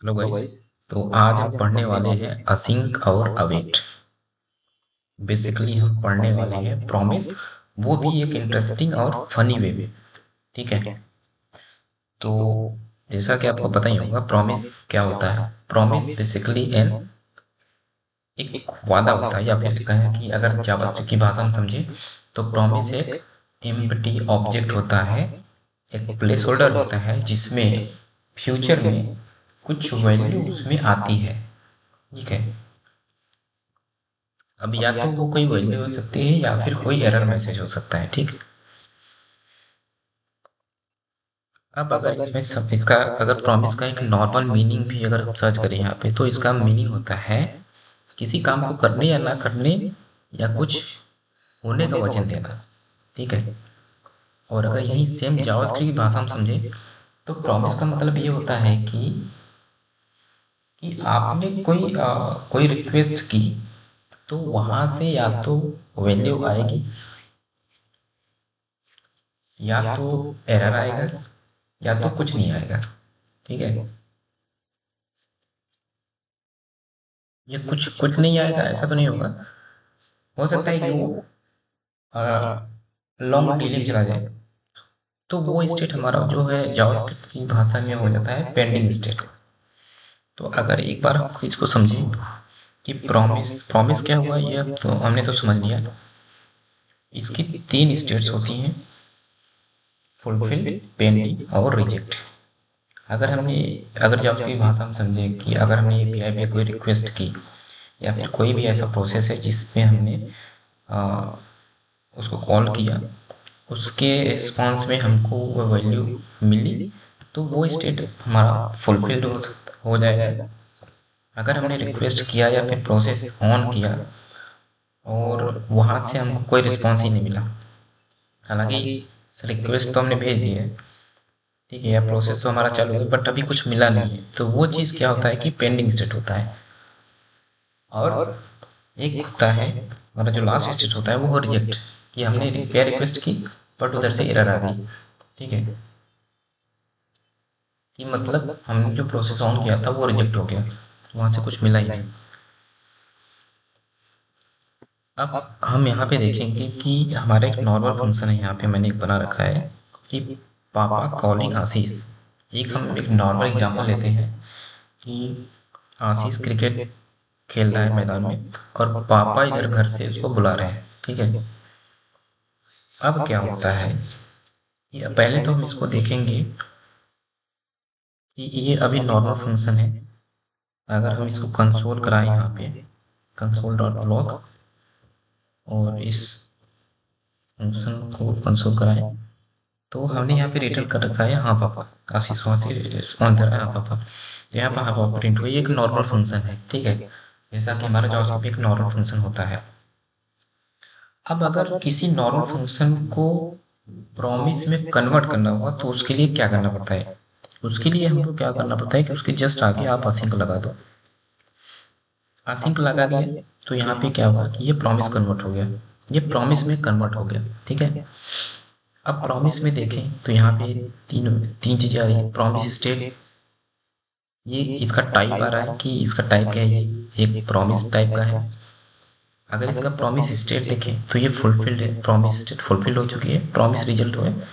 Hello guys. तो आज हम पढ़ने वाले हैं असिंक और अवेट। बेसिकली हम पढ़ने वाले हैं प्रॉमिस, वो भी एक इंटरेस्टिंग और फनी वे में। ठीक है। तो जैसा कि आपको पता ही होगा प्रॉमिस क्या होता है। प्रॉमिस बेसिकली एन एक वादा होता है, या फिर कहें कि अगर जावास्क्रिप्ट की भाषा में समझे तो प्रॉमिस एक एम्प्टी ऑब्जेक्ट होता है, एक प्लेस होल्डर होता है जिसमें फ्यूचर में कुछ वैल्यू उसमें आती है। ठीक है। अब या तो वो कोई वैल्यू हो सकती है या फिर कोई एरर मैसेज हो सकता है। ठीक। अब अगर इसमें सब इसका अगर प्रॉमिस का एक नॉर्मल मीनिंग भी अगर हम सर्च करें यहाँ पे, तो इसका मीनिंग होता है किसी काम को करने या ना करने या कुछ होने का वचन देना। ठीक है। और अगर यही सेम जावास्क्रिप्ट की भाषा में समझे तो प्रॉमिस का मतलब ये होता है कि आपने कोई रिक्वेस्ट की तो वहां से या तो वैल्यू आएगी या तो एरर आएगा या तो कुछ नहीं आएगा। ठीक है। ये कुछ कुछ नहीं आएगा ऐसा तो नहीं होगा। हो सकता है कि वो लॉन्ग डिले में चला जाए, तो वो स्टेट हमारा जो है जावास्क्रिप्ट की भाषा में हो जाता है पेंडिंग स्टेट। तो अगर एक बार हम इसको समझें कि प्रॉमिस प्रॉमिस क्या हुआ, ये अब तो हमने तो समझ लिया। इसकी तीन स्टेट्स होती हैं, फुलफिल, पेंडिंग और रिजेक्ट। अगर जावास्क्रिप्ट की भाषा में समझें कि अगर हमने एपीआई पे कोई रिक्वेस्ट की या फिर कोई भी ऐसा प्रोसेस है जिसमें हमने अ, उसको कॉल किया, उसके रिस्पॉन्स में हमको वो वैल्यू मिली, तो वो स्टेट हमारा फुलफिल्ड हो जाएगा। अगर हमने रिक्वेस्ट किया या फिर प्रोसेस ऑन किया और वहाँ से हमको कोई रिस्पॉन्स ही नहीं मिला, हालांकि रिक्वेस्ट तो हमने भेज दी है, ठीक है, या प्रोसेस तो हमारा चालू है, बट अभी कुछ मिला नहीं है, तो वो चीज़ क्या होता है कि पेंडिंग स्टेट होता है। और एक होता है हमारा जो लास्ट स्टेट होता है वो रिजेक्ट, कि हमने रिपेयर रिक्वेस्ट की बट उधर से एरर आ गई। ठीक है। कि मतलब हमने जो प्रोसेस ऑन किया था वो रिजेक्ट हो गया, वहाँ से कुछ मिला ही नहीं। अब हम यहाँ पे देखेंगे कि हमारा एक नॉर्मल फंक्शन है, यहाँ पे मैंने एक बना रखा है कि पापा कॉलिंग आशीष। हम एक नॉर्मल एग्जांपल लेते हैं कि आशीष क्रिकेट खेल रहा है मैदान में और पापा इधर घर से उसको बुला रहे हैं। ठीक है। अब क्या होता है, ये पहले तो हम इसको देखेंगे कि ये अभी नॉर्मल फंक्शन है। अगर हम इसको कंसोल कराएं यहाँ पे, कंसोल डॉट लॉग, और इस फंक्शन को कंसोल कराएं, तो हमने यहाँ पे रिटर्न कर रखा है हाँ पापा। आशीष वहाँ से रिस्पॉन्स दे रहा है हाँ पापा, तो यहाँ पर हाँ पापा प्रिंट हुआ। ये एक नॉर्मल फंक्शन है। ठीक है। जैसा कि हमारा जावास्क्रिप्ट में एक नॉर्मल फंक्शन होता है। अब अगर किसी नॉर्मल फंक्शन को प्रॉमिस में कन्वर्ट करना हुआ तो उसके लिए क्या करना पड़ता है, उसके लिए हमको क्या करना पड़ता है कि उसके जस्ट आगे आप असिंक लगा दो। असिंक लगा दिया तो यहाँ पे क्या हुआ कि ये प्रॉमिस कन्वर्ट हो गया, ये प्रॉमिस में कन्वर्ट हो गया। ठीक है। अब प्रॉमिस में देखें तो यहाँ पे तीन तीन चीजें आ रही है। प्रॉमिस स्टेट, ये इसका टाइप आ रहा है कि इसका टाइप क्या है, ये एक प्रॉमिस टाइप का है। अगर इसका प्रॉमिस स्टेट देखें तो ये फुलफिल्ड है, प्रॉमिस स्टेट फुलफिल हो चुकी है, प्रॉमिस रिजल्ट हुआ है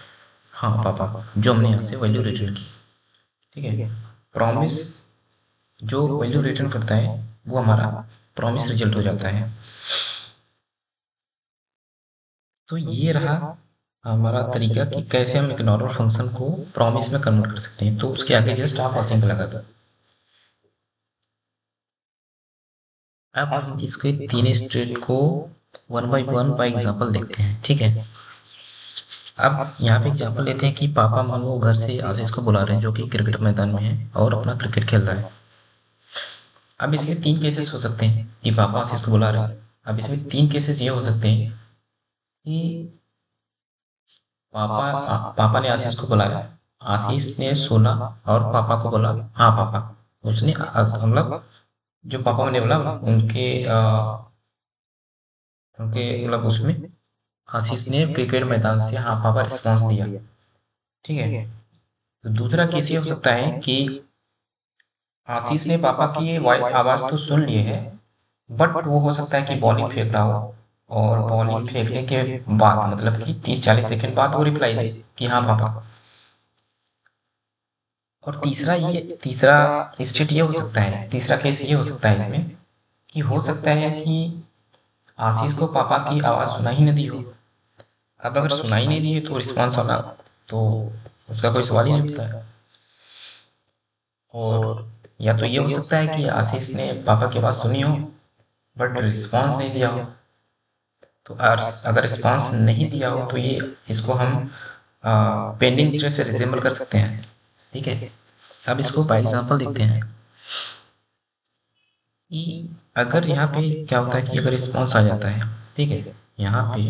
हाँ पापा, जो हमने यहाँ से वैल्यू रिटर्न की। ठीक है। प्रॉमिस जो वैल्यू रिटर्न करता है वो हमारा प्रॉमिस रिजल्ट हो जाता है। तो ये रहा हमारा तरीका कि कैसे हम एक नॉर्मल फंक्शन को प्रॉमिस में कन्वर्ट कर सकते हैं। तो उसके आगे जस्ट आप असिंक लगा दो। अब हम इसके तीन स्टेट को one by one by example देखते हैं। ठीक है। अब यहाँ पे एग्जांपल लेते हैं कि पापा मानो घर से आशीष को बुला रहे हैं जो कि क्रिकेट मैदान में है और अपना क्रिकेट खेल रहा है। अब इसमें तीन केसेस हो सकते हैं कि पापा आशीष को बुला रहे हैं। अब इसमें तीन केसेस ये हो सकते हैं कि पापा ने आशीष को बुलाया, आशीष ने सुना और पापा को बोला हाँ पापा। उसने मतलब जो पापा ने बोला उनके मतलब उसमें आशीष ने क्रिकेट मैदान से हाँ पापा रिस्पॉन्स दिया। ठीक है। तो दूसरा केस ये हो सकता है कि आशीष ने पापा की आवाज़ तो सुन ली है, बट वो हो सकता है कि बॉलिंग फेंक रहा हो, और बॉलिंग फेंकने के बाद मतलब कि 30-40 सेकंड बाद वो रिप्लाई दे कि हाँ पापा। और तीसरा स्टेट ये हो सकता है, तीसरा केस ये हो सकता है इसमें कि हो सकता है कि आशीष को पापा की आवाज़ सुनाई नहीं दी हो। अब अगर सुनाई नहीं दी है तो रिस्पॉन्स आना तो उसका कोई सवाल ही नहीं उठता है। और या तो ये हो सकता है कि आशीष ने पापा की आवाज़ सुनी हो बट रिस्पॉन्स नहीं दिया हो। तो अगर रिस्पॉन्स नहीं दिया हो तो ये इसको हम पेंडिंग स्टेट से रिजेंबल कर सकते हैं। ठीक है, अब इसको बाई एग्जाम्पल देखते हैं कि अगर यहाँ पे क्या होता है कि अगर रिस्पॉन्स आ जाता है, ठीक है, यहाँ पे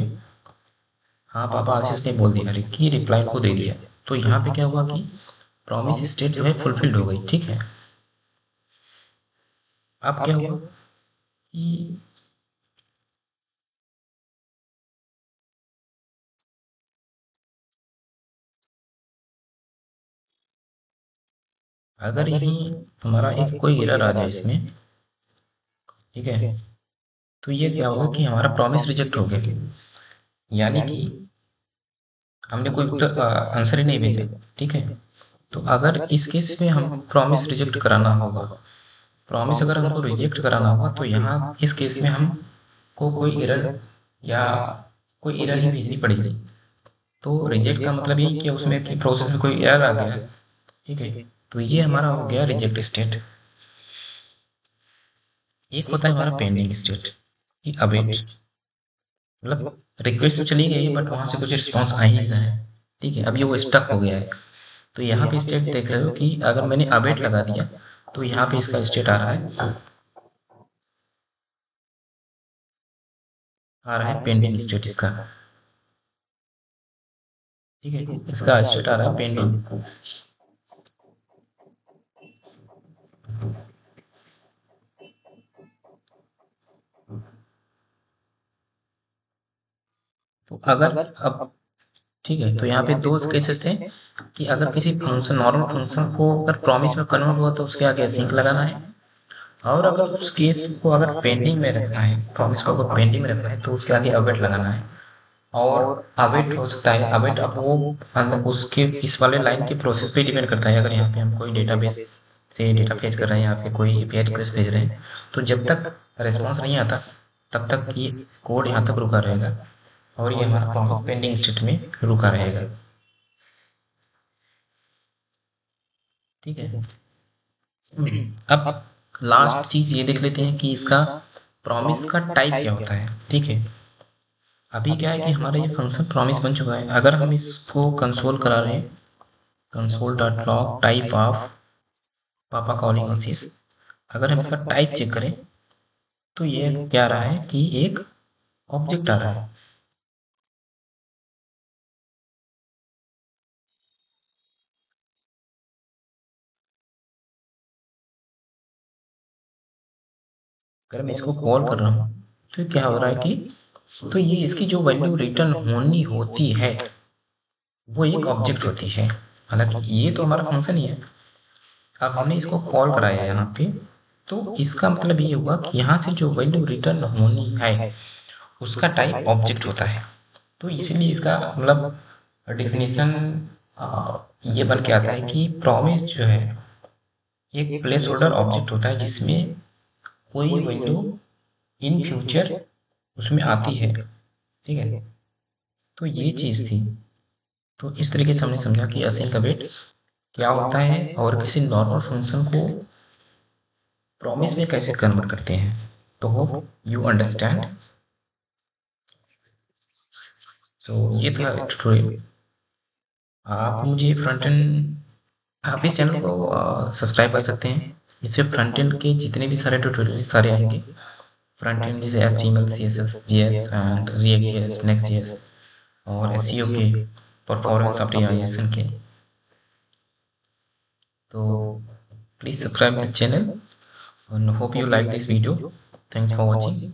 हाँ पापा आशीष ने बोल दिया, अरे कि रिप्लाई को दे दिया, तो यहाँ पे क्या हुआ कि प्रॉमिस स्टेट जो है फुलफिल्ड हो गई। ठीक है, अब क्या हुआ कि अगर यहीं हमारा एक कोई एरर आ जाए इसमें, ठीक है, तो ये क्या होगा कि हमारा प्रॉमिस रिजेक्ट हो गया, यानी कि हमने कोई उत्तर आंसर ही नहीं भेजा। ठीक है, तो अगर इस केस में हम प्रॉमिस रिजेक्ट कराना होगा, प्रॉमिस अगर हमको रिजेक्ट कराना होगा तो यहाँ इस केस में हमको कोई एरर या कोई एरर ही भेजनी पड़ेगी। तो रिजेक्ट का मतलब यही कि उसमें कि प्रोसेस में कोई एरर आ गया। ठीक है, तो ये हमारा हो गया रिजेक्ट स्टेट। एक होता है हमारा पेंडिंग स्टेट कि अवेट, मतलब रिक्वेस्ट तो चली गई है बट वहाँ से कुछ रिस्पॉन्स आ ही नहीं रहा है। ठीक है, अभी वो स्टक हो गया है। तो यहाँ पे स्टेट देख रहे हो कि अगर मैंने अवेट लगा दिया तो यहाँ पे इसका स्टेट आ रहा है पेंडिंग स्टेट इसका। ठीक है, इसका स्टेट आ रहा है पेंडिंग। तो अगर अब ठीक है, तो यहाँ पे दो केसेस थे कि अगर किसी फंक्शन नॉर्मल फंक्शन को अगर प्रॉमिस में कन्वर्ट हुआ तो उसके आगे असिंक लगाना है, और अगर उस केस को अगर पेंडिंग में रखना है, प्रॉमिस को अगर पेंडिंग में रखना है तो उसके आगे अवेट लगाना है। और अवेट हो सकता है, अवेट अब वो उसके इस वाले लाइन के प्रोसेस पे डिपेंड करता है। अगर यहाँ पे हम कोई डेटाबेस से डेटा फेच कर रहे हैं या फिर कोई एपीआई रिक्वेस्ट भेज रहे हैं, तो जब तक रिस्पॉन्स नहीं आता तब तक ये कोड यहाँ तक रुका रहेगा और ये हमारा प्रॉमिस पेंडिंग स्टेट में रुका रहेगा। ठीक है, अब लास्ट चीज़ ये देख लेते हैं कि इसका प्रॉमिस का टाइप क्या होता है। ठीक है, अभी क्या है कि हमारा ये फंक्शन प्रॉमिस बन चुका है। अगर हम इसको कंसोल करा रहे हैं, console dot log type of पापा कॉलिंग आशीष, अगर हम इसका टाइप चेक करें तो ये क्या आ रहा है कि एक ऑब्जेक्ट आ रहा है। अगर मैं इसको कॉल कर रहा हूँ तो क्या हो रहा है कि तो ये इसकी जो वैल्यू रिटर्न होनी होती है वो एक ऑब्जेक्ट होती है। हालांकि ये तो हमारा फंक्शन ही है, अब हमने इसको कॉल कराया यहाँ पे, तो इसका मतलब ये हुआ कि यहाँ से जो वैल्यू रिटर्न होनी है उसका टाइप ऑब्जेक्ट होता है। तो इसीलिए इसका मतलब डिफिनीशन ये बन के आता है कि प्रॉमिस जो है एक प्लेस होल्डर ऑब्जेक्ट होता है जिसमें कोई वैल्यू इन फ्यूचर उसमें आती है। ठीक है, तो ये चीज़ थी। तो इस तरीके से हमने समझा कि असिंक अवेट क्या होता है और किसी नॉर्मल फंक्शन को प्रॉमिस में कैसे कन्वर्ट करते हैं। तो होप यू अंडरस्टैंड। तो ये था ट्यूटोरियल। आप मुझे फ्रंट एंड आप इस चैनल को सब्सक्राइब कर सकते हैं। इससे फ्रंट एंड के जितने भी सारे ट्यूटोरियल सारे आएंगे। फ्रंट एंड जैसे HTML CSS JS and React JS next JS और SEO के परफॉर्मेंस ऑप्टिमाइजेशन के। तो please subscribe the channel and hope you like this video. Thanks for watching.